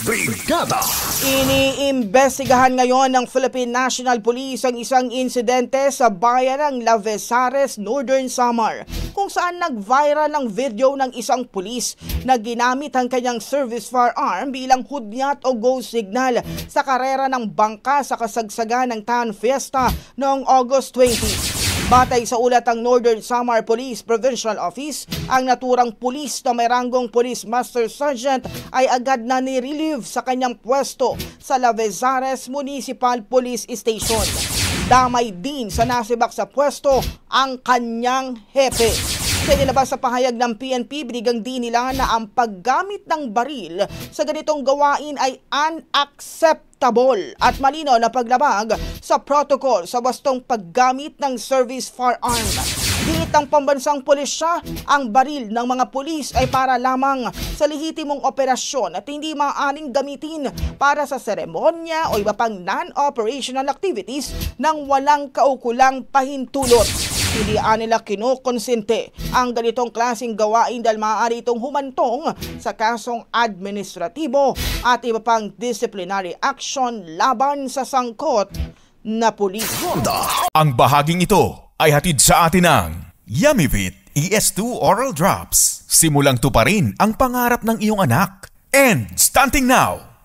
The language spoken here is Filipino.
Brigada. Iniimbestigahan ngayon ng Philippine National Police ang isang insidente sa bayan ng Lavezares, Northern Samar, kung saan nag-viral ang video ng isang pulis na ginamit ang kanyang service firearm bilang hudyat o go signal sa karera ng bangka sa kasagsagan ng Town Fiesta noong August 20. Batay sa ulat ng Northern Samar Police Provincial Office, ang naturang pulis na may ranggong Police Master Sergeant ay agad na nirelieve sa kanyang pwesto sa Lavezares Municipal Police Station. Damay din sa nasibak sa pwesto ang kanyang hepe. Sa inilabas sa pahayag ng PNP, binigang din nila na ang paggamit ng baril sa ganitong gawain ay unacceptable at malinaw na paglabag sa protocol sa wastong paggamit ng service firearm. Dinit ng pambansang pulisya, ang baril ng mga pulis ay para lamang sa lehitimong operasyon at hindi maaaring gamitin para sa seremonya o iba pang non-operational activities nang walang kaukulang pahintulot. Hindi nila kinukonsente ang ganitong klaseng gawain dahil maaari itong humantong sa kasong administratibo at iba pang disciplinary action laban sa sangkot na pulis. Ang bahaging ito ay hatid sa atin ng Yummyvit ES2 Oral Drops. Simulang tuparin ang pangarap ng iyong anak. And starting now,